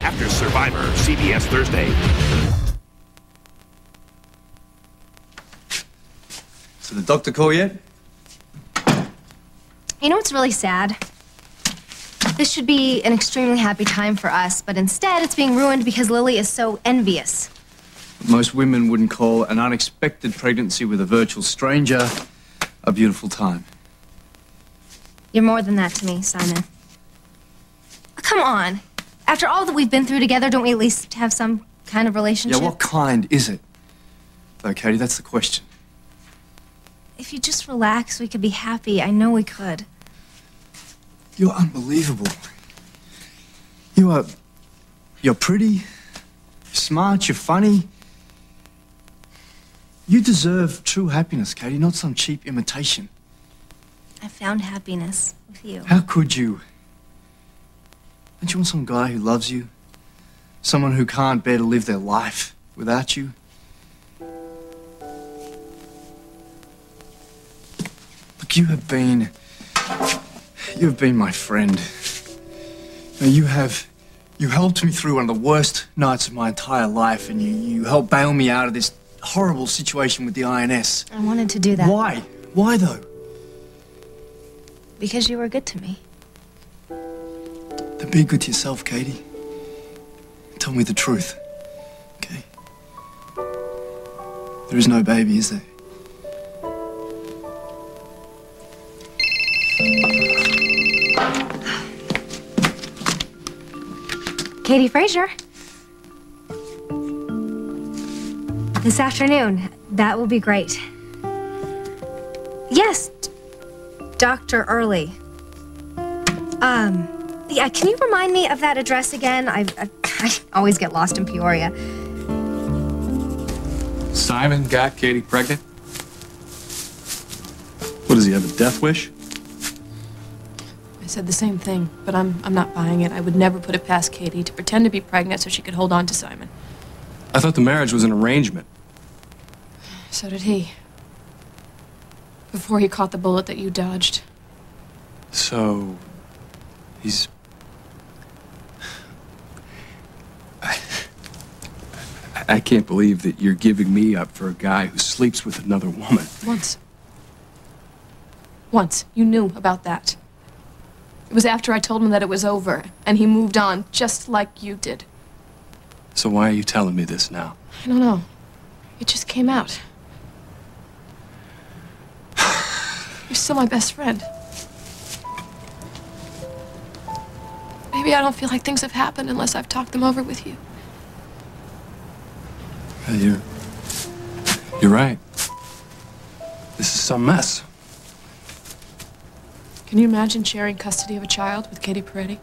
After Survivor, CBS Thursday. So the doctor call yet? You know what's really sad? This should be an extremely happy time for us, but instead it's being ruined because Lily is so envious. Most women wouldn't call an unexpected pregnancy with a virtual stranger a beautiful time. You're more than that to me, Simon. Come on. After all that we've been through together, don't we at least have some kind of relationship? Yeah, what kind is it? Though, Katie, that's the question. If you just relax, we could be happy. I know we could. You're unbelievable. You're pretty, you're smart, you're funny. You deserve true happiness, Katie, not some cheap imitation. I found happiness with you. How could you? Don't you want some guy who loves you? Someone who can't bear to live their life without you? Look, you have been my friend. You helped me through one of the worst nights of my entire life, and you helped bail me out of this horrible situation with the INS. I wanted to do that. Why? Why, though? Because you were good to me. Then be good to yourself, Katie. Tell me the truth, okay? There is no baby, is there? Katie Frazier. This afternoon. That will be great. Yes, Dr. Early. Yeah, can you remind me of that address again? I always get lost in Peoria. Simon got Katie pregnant? What, does he have a death wish? I said the same thing, but I'm not buying it. I would never put it past Katie to pretend to be pregnant so she could hold on to Simon. I thought the marriage was an arrangement. So did he. Before he caught the bullet that you dodged. So, he's... I can't believe that you're giving me up for a guy who sleeps with another woman. Once. You knew about that. It was after I told him that it was over, and he moved on, just like you did. So why are you telling me this now? I don't know. It just came out. You're still my best friend. Maybe I don't feel like things have happened unless I've talked them over with you. Yeah, you're right. This is some mess. Can you imagine sharing custody of a child with Katie Peretti?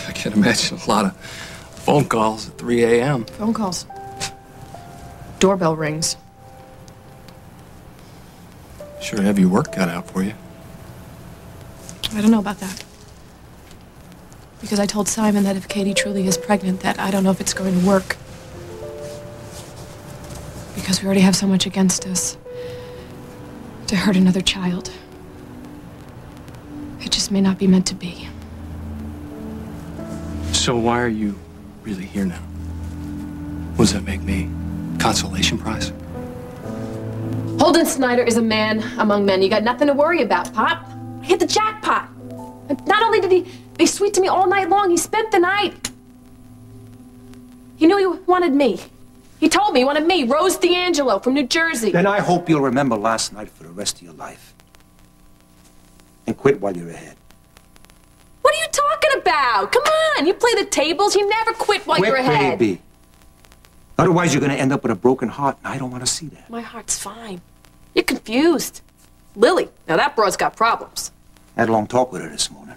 I can imagine a lot of phone calls at 3 a.m. Phone calls. Doorbell rings. Sure have your work cut out for you. I don't know about that. Because I told Simon that if Katie truly is pregnant, that I don't know if it's going to work. Because we already have so much against us. To hurt another child. It just may not be meant to be. So why are you really here now? What does that make me? Consolation prize? Holden Snyder is a man among men. You got nothing to worry about, Pop. I hit the jackpot. Not only did he be sweet to me all night long, he spent the night. He knew he wanted me. He told me he wanted me, Rose D'Angelo from New Jersey. Then I hope you'll remember last night for the rest of your life. And quit while you're ahead. What are you talking about? Come on, you play the tables. You never quit while you're ahead. Baby. Otherwise, you're going to end up with a broken heart, and I don't want to see that. My heart's fine. You're confused. Lily, now that broad's got problems. I had a long talk with her this morning.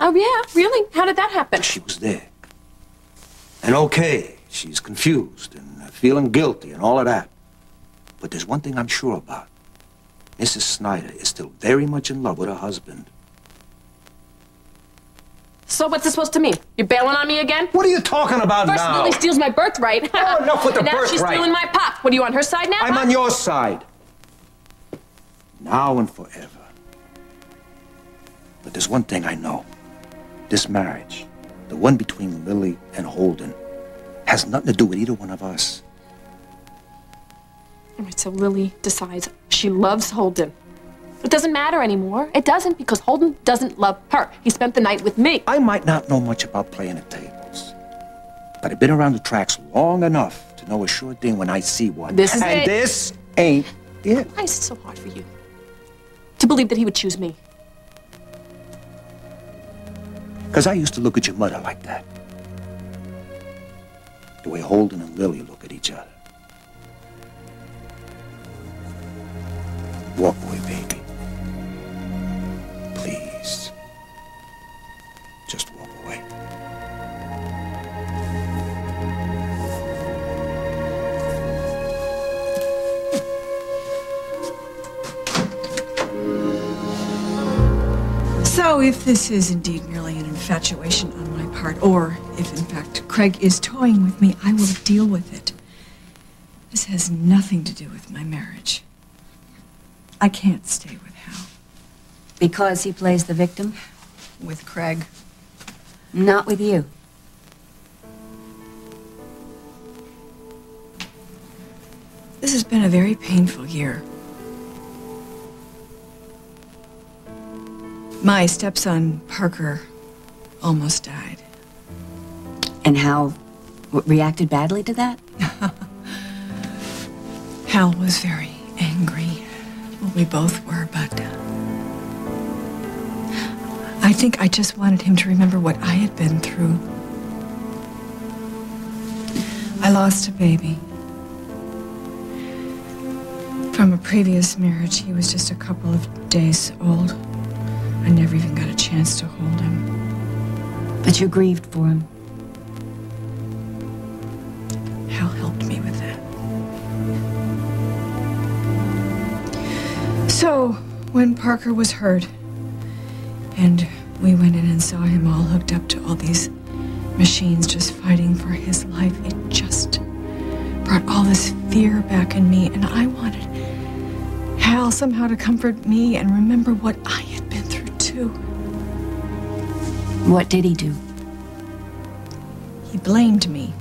Oh, yeah? Really? How did that happen? She was there. And okay, she's confused and feeling guilty and all of that. But there's one thing I'm sure about. Mrs. Snyder is still very much in love with her husband. So what's this supposed to mean? You're bailing on me again? What are you talking about First, now? Lily steals my birthright. Oh, enough with the and now birthright. she's stealing my pop. What, are you on her side now? I'm on your side. Now and forever. But there's one thing I know. this marriage, the one between Lily and Holden, has nothing to do with either one of us. All right, so Lily decides she loves Holden. It doesn't matter anymore. It doesn't, because Holden doesn't love her. He spent the night with me. I might not know much about playing at tables, but I've been around the tracks long enough to know a sure thing when I see one. This is and it. this ain't it. Why is it so hard for you to believe that he would choose me? Because I used to look at your mother like that. The way Holden and Lily look at each other. Walk away, baby. Please. Just walk away. So, if this is indeed merely an infatuation on my part, or if in fact Craig is toying with me, I will deal with it. This has nothing to do with my marriage. I can't stay with Hal. Because he plays the victim? With Craig. Not with you. This has been a very painful year. My stepson, Parker, almost died. And Hal reacted badly to that? Hal was very angry. Well, we both were, but I think I just wanted him to remember what I had been through. I lost a baby. From a previous marriage, he was just a couple of days old. I never even got a chance to hold him. But you grieved for him. Hal helped me with that. So, when Parker was hurt, and we went in and saw him all hooked up to all these machines just fighting for his life, it just brought all this fear back in me, and I wanted Hal somehow to comfort me and remember what I had been through too. What did he do? He blamed me.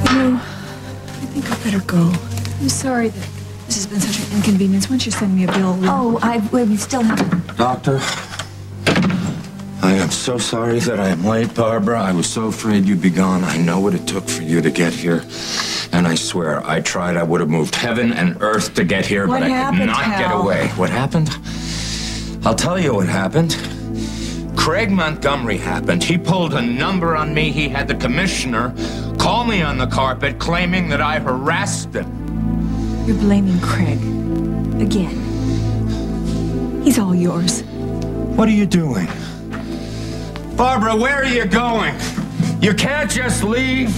I think I better go. I'm sorry that this has been such an inconvenience. Why don't you send me a bill? We still have... Doctor, I am so sorry that I am late, Barbara. I was so afraid you'd be gone. I know what it took for you to get here. And I swear, I tried. I would have moved heaven and earth to get here, What but I happened, could not get Hal? away. What happened? I'll tell you what happened. Craig Montgomery happened. He pulled a number on me. He had the commissioner call me on the carpet, claiming that I harassed him. You're blaming Craig. Again. He's all yours. What are you doing? Barbara, where are you going? You can't just leave.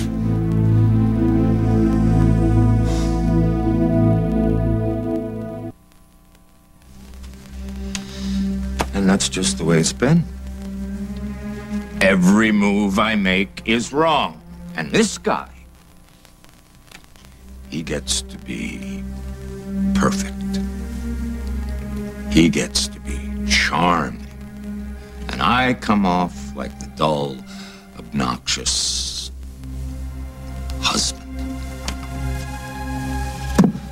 And that's just the way it's been. Every move I make is wrong. And this guy, he gets to be perfect. He gets to be charming. And I come off like the dull, obnoxious husband.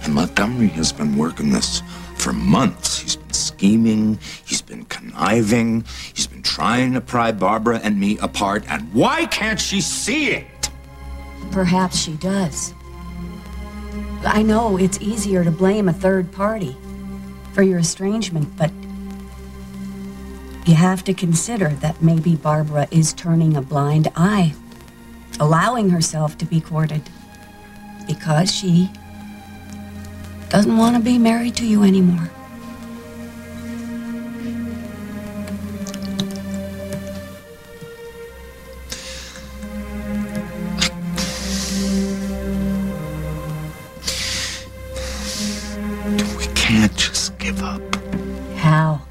And Montgomery has been working this for months. He's been scheming, he's been conniving, he's been trying to pry Barbara and me apart, and why can't she see it? Perhaps she does. I know it's easier to blame a third party for your estrangement, but you have to consider that maybe Barbara is turning a blind eye, allowing herself to be courted because she doesn't want to be married to you anymore. We can't just give up. Hal,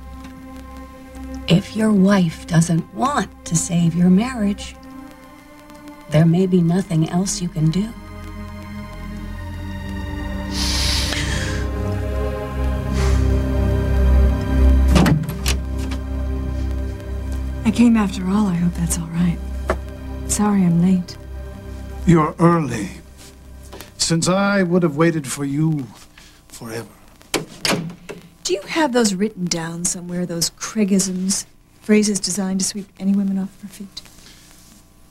if your wife doesn't want to save your marriage, there may be nothing else you can do. I came after all. I hope that's all right. Sorry I'm late. You're early. Since I would have waited for you forever. Do you have those written down somewhere, those Craigisms, phrases designed to sweep any women off their feet?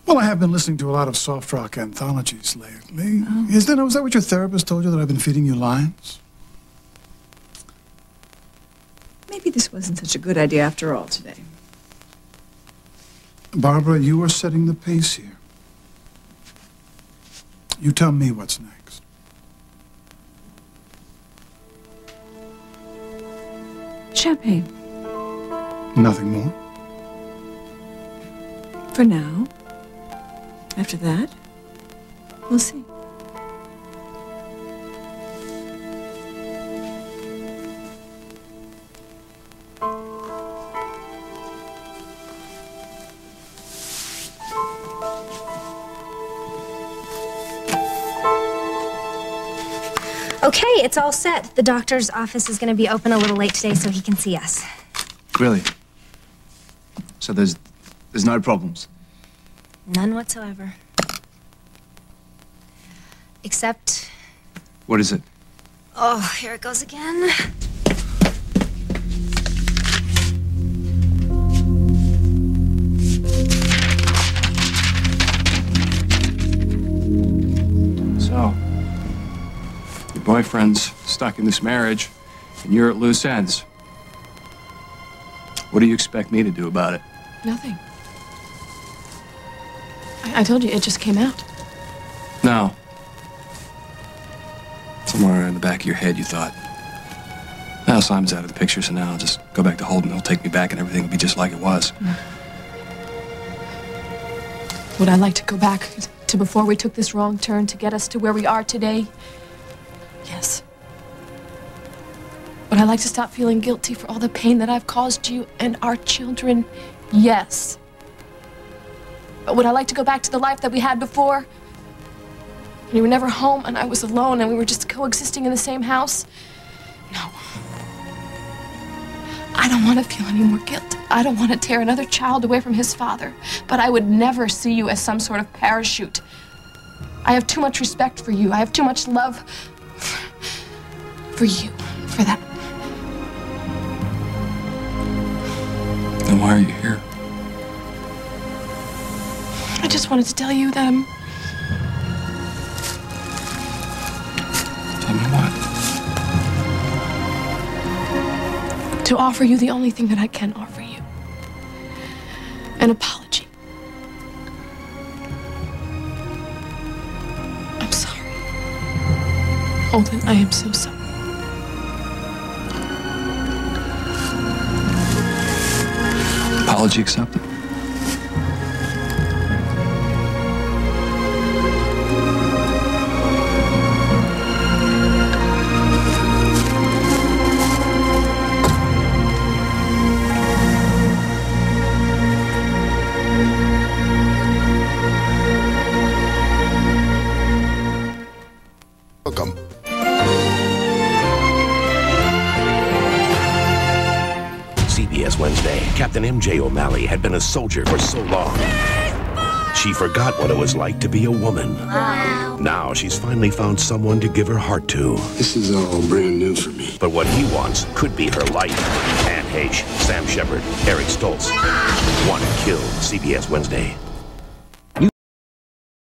Well, I have been listening to a lot of soft rock anthologies lately. Oh. Was that what your therapist told you, that I've been feeding you lines? Maybe this wasn't such a good idea after all today. Barbara, you are setting the pace here. You tell me what's next. Champagne. Nothing more? For now. After that, we'll see. Okay, it's all set. The doctor's office is going to be open a little late today so he can see us. Really? So there's no problems? None whatsoever. Except... What is it? Oh, here it goes again. So, your boyfriend's stuck in this marriage, and you're at loose ends. What do you expect me to do about it? Nothing. I told you, it just came out. No. Somewhere in the back of your head, you thought, now Simon's out of the picture, so now I'll just go back to Holden. He'll take me back, and everything will be just like it was. Would I like to go back to before we took this wrong turn to get us to where we are today? Yes. Would I like to stop feeling guilty for all the pain that I've caused you and our children? Yes. But would I like to go back to the life that we had before? When you were never home and I was alone and we were just coexisting in the same house? No. I don't want to feel any more guilt. I don't want to tear another child away from his father. But I would never see you as some sort of parachute. I have too much respect for you. I have too much love for you, for that. Then why are you here? I just wanted to tell you that I'm... Tell me what? To offer you the only thing that I can offer you. An apology. I'm sorry. Holden, I am so sorry. Apology accepted. Welcome. CBS Wednesday. Captain MJ O'Malley had been a soldier for so long. She forgot what it was like to be a woman. Wow. Now she's finally found someone to give her heart to. This is all brand new for me. But what he wants could be her life. Anne Heche, Sam Shepard, Eric Stoltz. One Kill. CBS Wednesday.